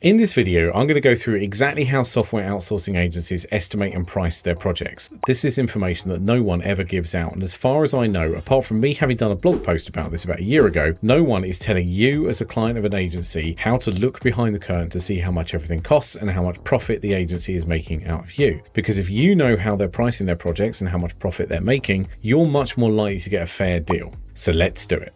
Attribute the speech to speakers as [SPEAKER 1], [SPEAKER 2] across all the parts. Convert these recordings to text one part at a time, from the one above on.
[SPEAKER 1] In this video, I'm going to go through exactly how software outsourcing agencies estimate and price their projects. This is information that no one ever gives out, and as far as I know, apart from me having done a blog post about this about a year ago, no one is telling you as a client of an agency how to look behind the curtain to see how much everything costs and how much profit the agency is making out of you. Because if you know how they're pricing their projects and how much profit they're making, you're much more likely to get a fair deal. So let's do it.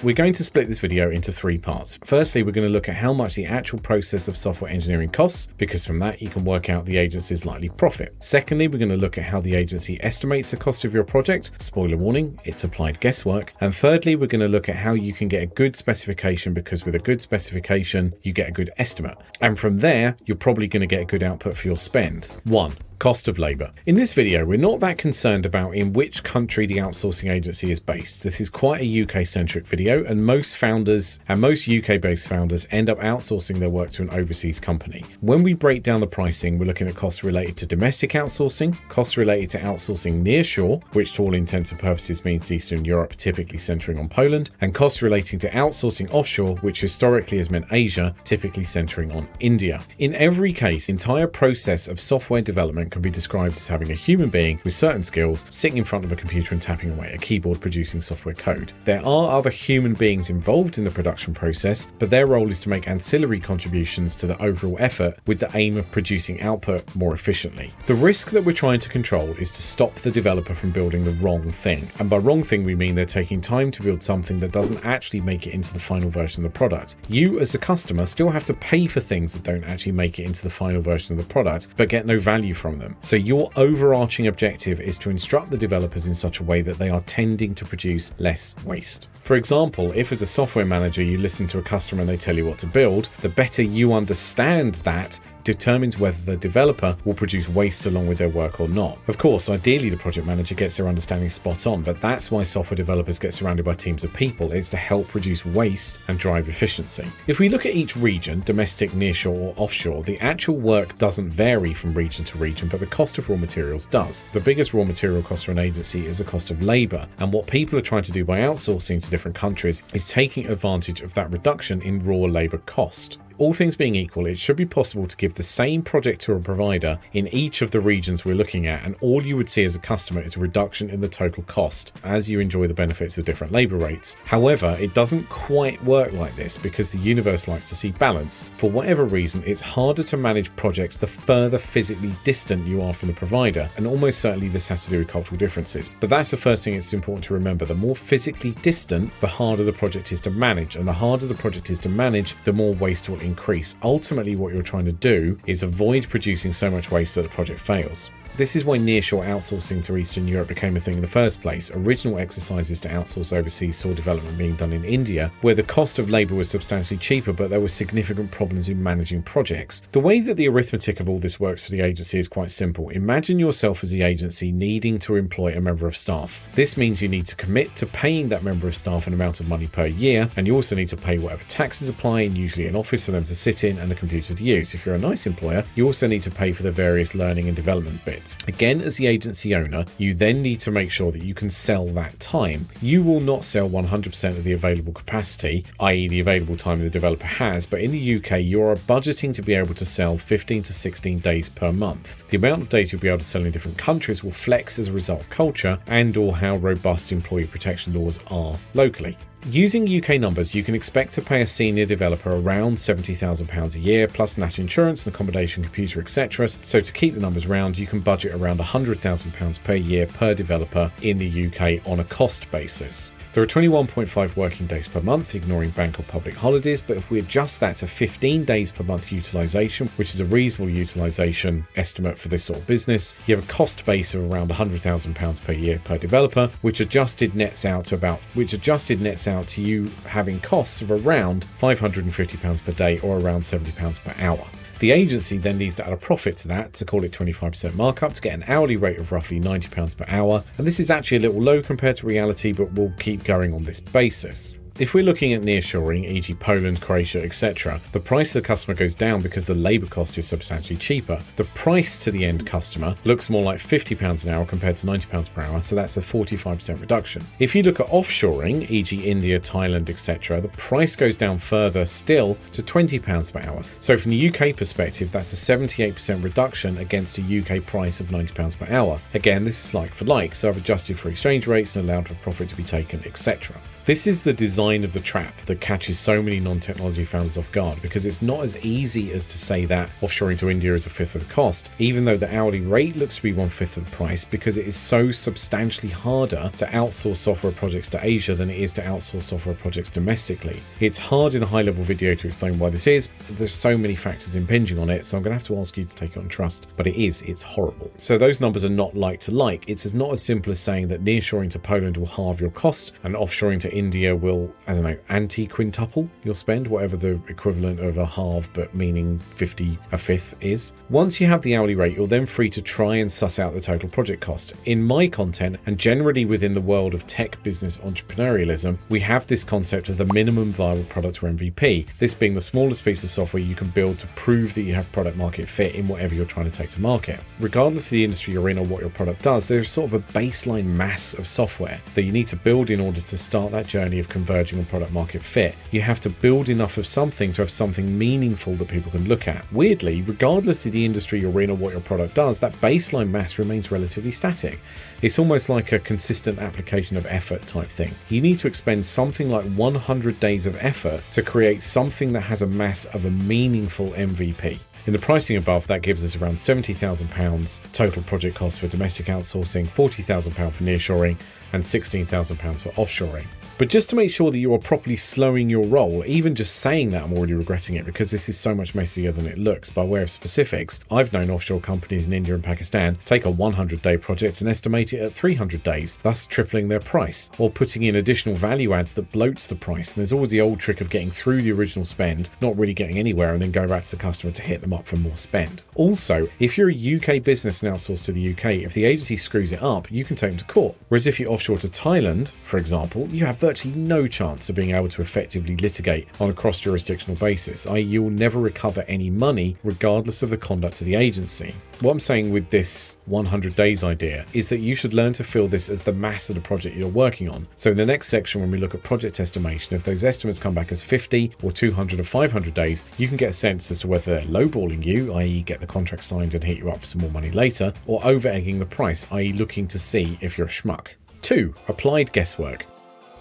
[SPEAKER 1] We're going to split this video into three parts. Firstly, we're going to look at how much the actual process of software engineering costs, because from that you can work out the agency's likely profit. Secondly, we're going to look at how the agency estimates the cost of your project. Spoiler warning, it's applied guesswork. And thirdly, we're going to look at how you can get a good specification, because with a good specification, you get a good estimate. And from there, you're probably going to get a good output for your spend. 1. Cost of labour. In this video, we're not that concerned about in which country the outsourcing agency is based. This is quite a UK-centric video, and most founders and most UK-based founders end up outsourcing their work to an overseas company. When we break down the pricing, we're looking at costs related to domestic outsourcing, costs related to outsourcing nearshore, which to all intents and purposes means Eastern Europe, typically centering on Poland, and costs relating to outsourcing offshore, which historically has meant Asia, typically centering on India. In every case, the entire process of software development can be described as having a human being with certain skills sitting in front of a computer and tapping away at a keyboard producing software code. There are other human beings involved in the production process, but their role is to make ancillary contributions to the overall effort with the aim of producing output more efficiently. The risk that we're trying to control is to stop the developer from building the wrong thing. And by wrong thing, we mean they're taking time to build something that doesn't actually make it into the final version of the product. You as a customer still have to pay for things that don't actually make it into the final version of the product, but get no value from them. So your overarching objective is to instruct the developers in such a way that they are tending to produce less waste. For example, if as a software manager you listen to a customer and they tell you what to build, the better you understand that determines whether the developer will produce waste along with their work or not. Of course, ideally the project manager gets their understanding spot on, but that's why software developers get surrounded by teams of people. It's to help reduce waste and drive efficiency. If we look at each region, domestic, nearshore or offshore, the actual work doesn't vary from region to region, but the cost of raw materials does. The biggest raw material cost for an agency is the cost of labor, and what people are trying to do by outsourcing to different countries is taking advantage of that reduction in raw labor cost. All things being equal, it should be possible to give the same project to a provider in each of the regions we're looking at, and all you would see as a customer is a reduction in the total cost as you enjoy the benefits of different labor rates. However, it doesn't quite work like this because the universe likes to see balance. For whatever reason, it's harder to manage projects the further physically distant you are from the provider, and almost certainly this has to do with cultural differences. But that's the first thing it's important to remember. The more physically distant, the harder the project is to manage, and the harder the project is to manage, the more waste will increase. Ultimately, what you're trying to do is avoid producing so much waste that the project fails. This is why nearshore outsourcing to Eastern Europe became a thing in the first place. Original exercises to outsource overseas saw development being done in India, where the cost of labour was substantially cheaper, but there were significant problems in managing projects. The way that the arithmetic of all this works for the agency is quite simple. Imagine yourself as the agency needing to employ a member of staff. This means you need to commit to paying that member of staff an amount of money per year, and you also need to pay whatever taxes apply, and usually an office for them to sit in and a computer to use. If you're a nice employer, you also need to pay for the various learning and development bits. Again, as the agency owner, you then need to make sure that you can sell that time. You will not sell 100% of the available capacity, i.e. the available time the developer has, but in the UK, you're budgeting to be able to sell 15 to 16 days per month. The amount of days you'll be able to sell in different countries will flex as a result of culture and or how robust employee protection laws are locally. Using UK numbers, you can expect to pay a senior developer around £70,000 a year, plus national insurance and accommodation, computer, etc. So to keep the numbers round, you can budget around £100,000 per year per developer in the UK on a cost basis. There are 21.5 working days per month, ignoring bank or public holidays, but if we adjust that to 15 days per month utilisation, which is a reasonable utilisation estimate for this sort of business, you have a cost base of around £100,000 per year per developer, which adjusted nets out to you having costs of around £550 per day or around £70 per hour. The agency then needs to add a profit to that, to call it 25% markup, to get an hourly rate of roughly £90 per hour. And this is actually a little low compared to reality, but we'll keep going on this basis. If we're looking at nearshoring, e.g. Poland, Croatia, etc., the price to the customer goes down because the labour cost is substantially cheaper. The price to the end customer looks more like £50 an hour compared to £90 per hour, so that's a 45% reduction. If you look at offshoring, e.g. India, Thailand, etc., the price goes down further still to £20 per hour. So from the UK perspective, that's a 78% reduction against a UK price of £90 per hour. Again, this is like for like, so I've adjusted for exchange rates and allowed for profit to be taken, etc. This is the design of the trap that catches so many non-technology founders off guard, because it's not as easy as to say that offshoring to India is a fifth of the cost, even though the hourly rate looks to be 1/5 of the price, because it is so substantially harder to outsource software projects to Asia than it is to outsource software projects domestically. It's hard in a high-level video to explain why this is. There's so many factors impinging on it, so I'm going to have to ask you to take it on trust. But it's horrible. So those numbers are not like to like. It's not as simple as saying that nearshoring to Poland will halve your cost and offshoring to India will, I don't know, anti-quintuple your spend, whatever the equivalent of a halve but meaning 50 a fifth is. Once you have the hourly rate, you're then free to try and suss out the total project cost. In my content, and generally within the world of tech business entrepreneurialism, we have this concept of the minimum viable product or MVP, this being the smallest piece of software you can build to prove that you have product market fit in whatever you're trying to take to market. Regardless of the industry you're in or what your product does, there's sort of a baseline mass of software that you need to build in order to start that journey of converging on product market fit. You have to build enough of something to have something meaningful that people can look at. Weirdly, regardless of the industry you're in or what your product does, that baseline mass remains relatively static. It's almost like a consistent application of effort type thing. You need to expend something like 100 days of effort to create something that has a mass of a meaningful MVP. In the pricing above, that gives us around £70,000 total project cost for domestic outsourcing, £40,000 for nearshoring, and £16,000 for offshoring. But just to make sure that you are properly slowing your roll, even just saying that, I'm already regretting it because this is so much messier than it looks. By way of specifics, I've known offshore companies in India and Pakistan take a 100-day project and estimate it at 300 days, thus tripling their price, or putting in additional value adds that bloats the price. And there's always the old trick of getting through the original spend, not really getting anywhere, and then go back to the customer to hit them up for more spend. Also, if you're a UK business and outsource to the UK, if the agency screws it up, you can take them to court. Whereas if you offshore to Thailand, for example, you have virtually no chance of being able to effectively litigate on a cross-jurisdictional basis, i.e. you will never recover any money regardless of the conduct of the agency. What I'm saying with this 100 days idea is that you should learn to feel this as the mass of the project you're working on. So in the next section, when we look at project estimation, if those estimates come back as 50 or 200 or 500 days, you can get a sense as to whether they're lowballing you, i.e. get the contract signed and hit you up for some more money later, or over-egging the price, i.e. looking to see if you're a schmuck. 2. Applied guesswork.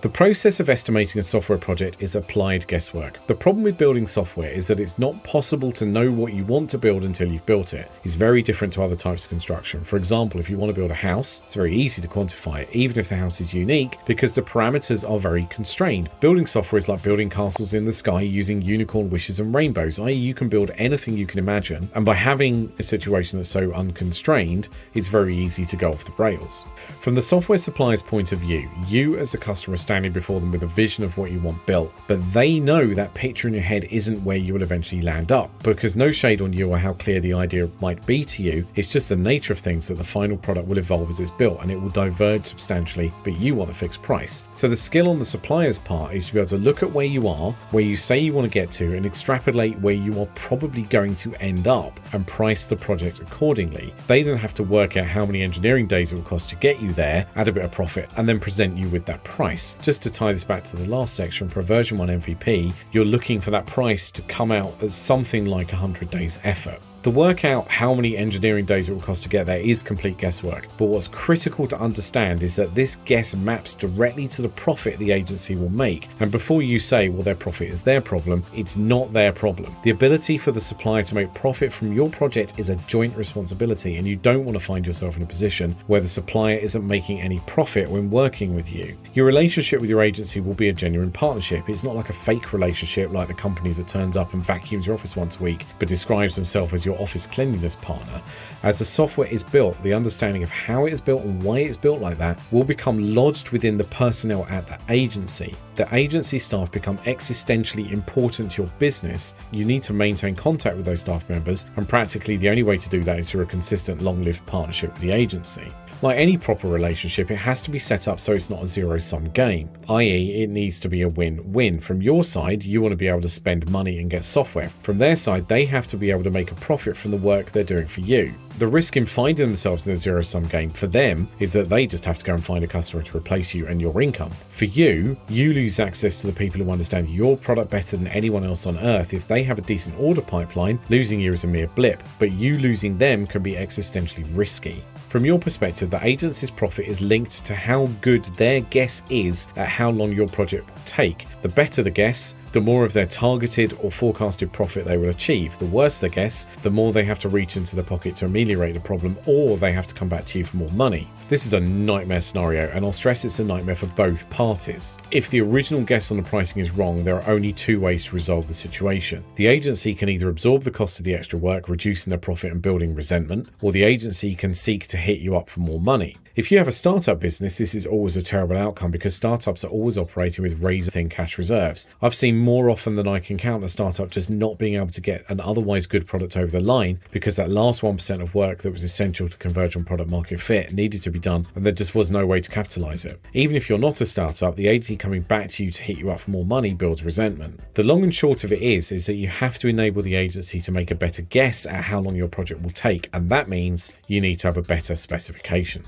[SPEAKER 1] The process of estimating a software project is applied guesswork. The problem with building software is that it's not possible to know what you want to build until you've built it. It's very different to other types of construction. For example, if you want to build a house, it's very easy to quantify it, even if the house is unique, because the parameters are very constrained. Building software is like building castles in the sky using unicorn wishes and rainbows, i.e. you can build anything you can imagine, and by having a situation that's so unconstrained, it's very easy to go off the rails. From the software supplier's point of view, you as a customer are standing before them with a vision of what you want built, but they know that picture in your head isn't where you will eventually land up, because no shade on you or how clear the idea might be to you, it's just the nature of things that the final product will evolve as it's built and it will diverge substantially, but you want a fixed price. So the skill on the supplier's part is to be able to look at where you are, where you say you want to get to, and extrapolate where you are probably going to end up and price the project accordingly. They then have to work out how many engineering days it will cost to get you there, add a bit of profit, and then present you with that price. Just to tie this back to the last section, for a version 1 MVP, you're looking for that price to come out as something like 100 days effort. To work out how many engineering days it will cost to get there is complete guesswork, but what's critical to understand is that this guess maps directly to the profit the agency will make, and before you say, well, their profit is their problem, it's not their problem. The ability for the supplier to make profit from your project is a joint responsibility, and you don't want to find yourself in a position where the supplier isn't making any profit when working with you. Your relationship with your agency will be a genuine partnership. It's not like a fake relationship like the company that turns up and vacuums your office once a week but describes themselves as your your office cleanliness partner. As the software is built, the understanding of how it is built and why it's built like that will become lodged within the personnel at the agency. The agency staff become existentially important to your business. You need to maintain contact with those staff members, and practically the only way to do that is through a consistent long-lived partnership with the agency. Like any proper relationship, it has to be set up so it's not a zero-sum game, i.e. it needs to be a win-win. From your side, you want to be able to spend money and get software. From their side, they have to be able to make a profit from the work they're doing for you. The risk in finding themselves in a zero-sum game for them is that they just have to go and find a customer to replace you and your income. For you, you lose access to the people who understand your product better than anyone else on earth. If they have a decent order pipeline, losing you is a mere blip, but you losing them can be existentially risky. From your perspective, the agency's profit is linked to how good their guess is at how long your project will take. The better the guess, the more of their targeted or forecasted profit they will achieve. The worse the guess, the more they have to reach into their pocket to ameliorate the problem, or they have to come back to you for more money. This is a nightmare scenario, and I'll stress it's a nightmare for both parties. If the original guess on the pricing is wrong, there are only two ways to resolve the situation. The agency can either absorb the cost of the extra work, reducing their profit and building resentment, or the agency can seek to hit you up for more money. If you have a startup business, this is always a terrible outcome because startups are always operating with razor-thin cash reserves. I've seen more often than I can count a startup just not being able to get an otherwise good product over the line because that last 1% of work that was essential to converge on product market fit needed to be done, and there just was no way to capitalize it. Even if you're not a startup, the agency coming back to you to hit you up for more money builds resentment. The long and short of it is that you have to enable the agency to make a better guess at how long your project will take, and that means you need to have a better specification.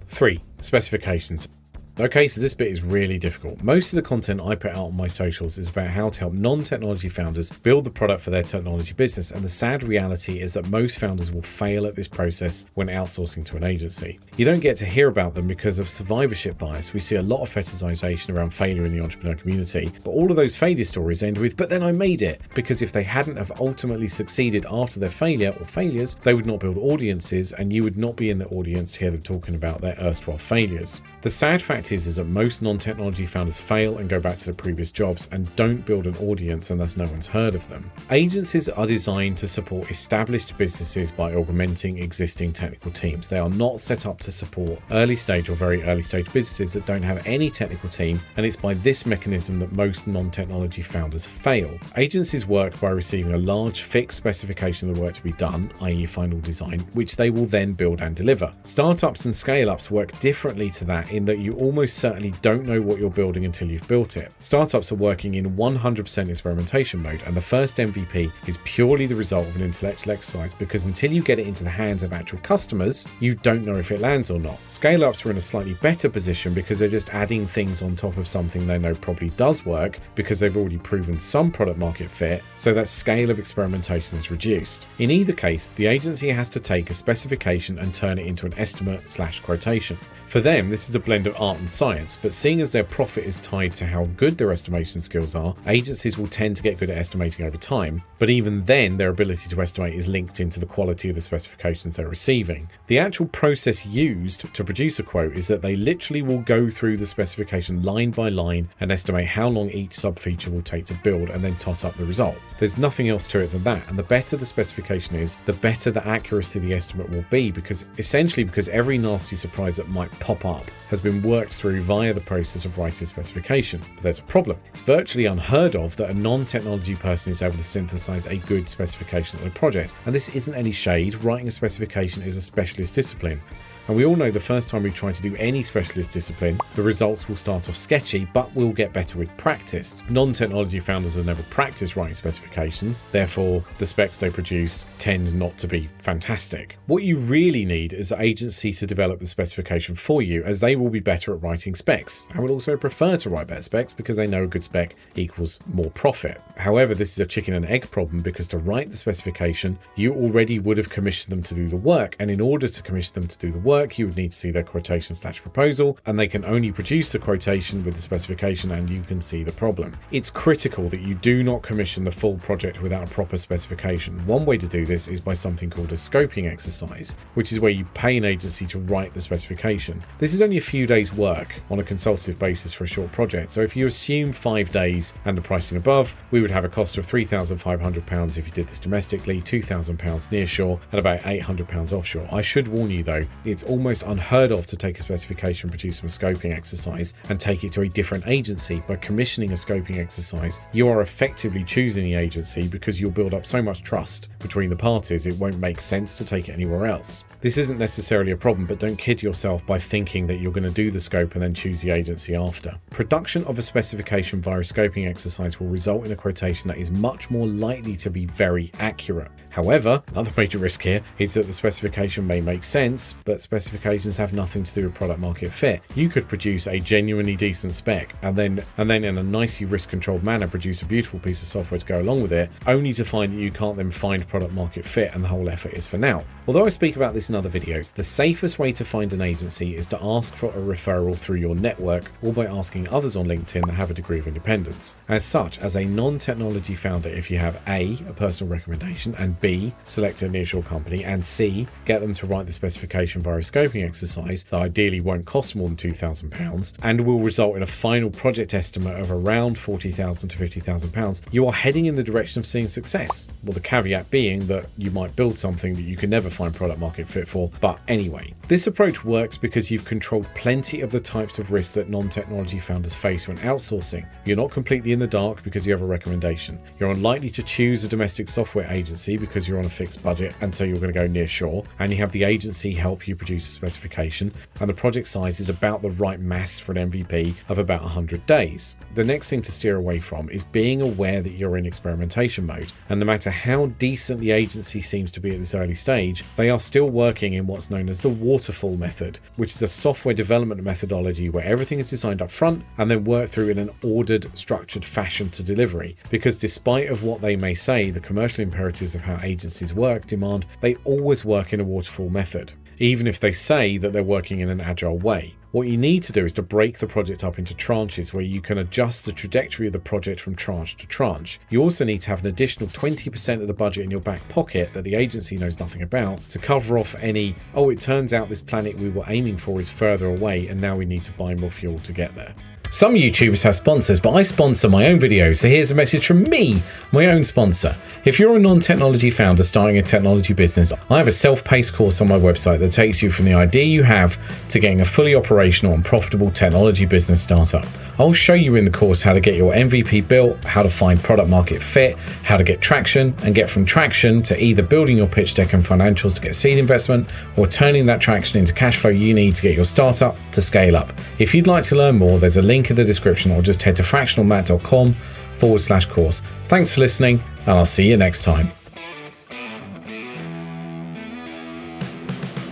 [SPEAKER 1] 3. Specifications. Okay, so this bit is really difficult. Most of the content I put out on my socials is about how to help non-technology founders build the product for their technology business, and the sad reality is that most founders will fail at this process when outsourcing to an agency. You don't get to hear about them because of survivorship bias. We see a lot of fetishization around failure in the entrepreneur community, but all of those failure stories end with, but then I made it, because if they hadn't have ultimately succeeded after their failure or failures, they would not build audiences, and you would not be in the audience to hear them talking about their erstwhile failures. The sad fact is that most non-technology founders fail and go back to their previous jobs and don't build an audience, and thus no one's heard of them. Agencies are designed to support established businesses by augmenting existing technical teams. They are not set up to support early stage or very early stage businesses that don't have any technical team, and it's by this mechanism that most non-technology founders fail. Agencies work by receiving a large fixed specification of the work to be done, i.e. final design, which they will then build and deliver. Startups and scale-ups work differently to that in that you almost certainly don't know what you're building until you've built it. Startups are working in 100% experimentation mode, and the first MVP is purely the result of an intellectual exercise because until you get it into the hands of actual customers, you don't know if it lands or not. Scale-ups are in a slightly better position because they're just adding things on top of something they know probably does work because they've already proven some product market fit, so that scale of experimentation is reduced. In either case, the agency has to take a specification and turn it into an estimate/quotation. For them, this is a blend of art and science, but seeing as their profit is tied to how good their estimation skills are, agencies will tend to get good at estimating over time, but even then their ability to estimate is linked into the quality of the specifications they're receiving. The actual process used to produce a quote is that they literally will go through the specification line by line and estimate how long each sub-feature will take to build and then tot up the result. There's nothing else to it than that, and the better the specification is, the better the accuracy of the estimate will be, because every nasty surprise that might pop up has been worked through via the process of writing a specification. But there's a problem. It's virtually unheard of that a non-technology person is able to synthesize a good specification of the project. And this isn't any shade. Writing a specification is a specialist discipline. And we all know the first time we try to do any specialist discipline, the results will start off sketchy, but we'll get better with practice. Non-technology founders have never practiced writing specifications, therefore the specs they produce tend not to be fantastic. What you really need is an agency to develop the specification for you, as they will be better at writing specs and will also prefer to write better specs because they know a good spec equals more profit. However, this is a chicken and egg problem, because to write the specification, you already would have commissioned them to do the work, and in order to commission them to do the work, work, you would need to see their quotation/proposal, and they can only produce the quotation with the specification and you can see the problem. It's critical that you do not commission the full project without a proper specification. One way to do this is by something called a scoping exercise, which is where you pay an agency to write the specification. This is only a few days' work on a consultative basis for a short project, so if you assume 5 days and the pricing above, we would have a cost of £3,500 if you did this domestically, £2,000 nearshore, and about £800 offshore. I should warn you though, it's almost unheard of to take a specification produced from a scoping exercise and take it to a different agency. By commissioning a scoping exercise, you are effectively choosing the agency because you'll build up so much trust between the parties it won't make sense to take it anywhere else. This isn't necessarily a problem, but don't kid yourself by thinking that you're going to do the scope and then choose the agency after. Production of a specification via a scoping exercise will result in a quotation that is much more likely to be very accurate. However, another major risk here is that the specification may make sense, but specifications have nothing to do with product market fit. You could produce a genuinely decent spec and then in a nicely risk-controlled manner produce a beautiful piece of software to go along with it, only to find that you can't then find product market fit and the whole effort is for naught. Although I speak about this in other videos, the safest way to find an agency is to ask for a referral through your network or by asking others on LinkedIn that have a degree of independence. As such, as a non-technology founder, if you have A, a personal recommendation, and B, select a nearshore company, and C, get them to write the specification via a scoping exercise that ideally won't cost more than £2,000 and will result in a final project estimate of around £40,000 to £50,000, you are heading in the direction of seeing success. Well, the caveat being that you might build something that you can never find product market fit for. But anyway, this approach works because you've controlled plenty of the types of risks that non-technology founders face when outsourcing. You're not completely in the dark because you have a recommendation. You're unlikely to choose a domestic software agency because you're on a fixed budget and so you're going to go near shore, and you have the agency help you produce a specification, and the project size is about the right mass for an MVP of about 100 days. The next thing to steer away from is being aware that you're in experimentation mode, and no matter how decent the agency seems to be at this early stage, they are still working in what's known as the waterfall method, which is a software development methodology where everything is designed up front and then worked through in an ordered, structured fashion to delivery. Because despite of what they may say, the commercial imperatives of how agencies work demand they always work in a waterfall method, even if they say that they're working in an agile way. What you need to do is to break the project up into tranches where you can adjust the trajectory of the project from tranche to tranche. You also need to have an additional 20% of the budget in your back pocket that the agency knows nothing about to cover off any, oh, it turns out this planet we were aiming for is further away and now we need to buy more fuel to get there. Some YouTubers have sponsors, but I sponsor my own videos, so here's a message from me, my own sponsor. If you're a non-technology founder starting a technology business, I have a self-paced course on my website that takes you from the idea you have to getting a fully operational and profitable technology business startup. I'll show you in the course how to get your MVP built, how to find product market fit, how to get traction, and get from traction to either building your pitch deck and financials to get seed investment, or turning that traction into cash flow you need to get your startup to scale up. If you'd like to learn more, there's a link in the description, or just head to fractionalmat.com/course. Thanks for listening, and I'll see you next time.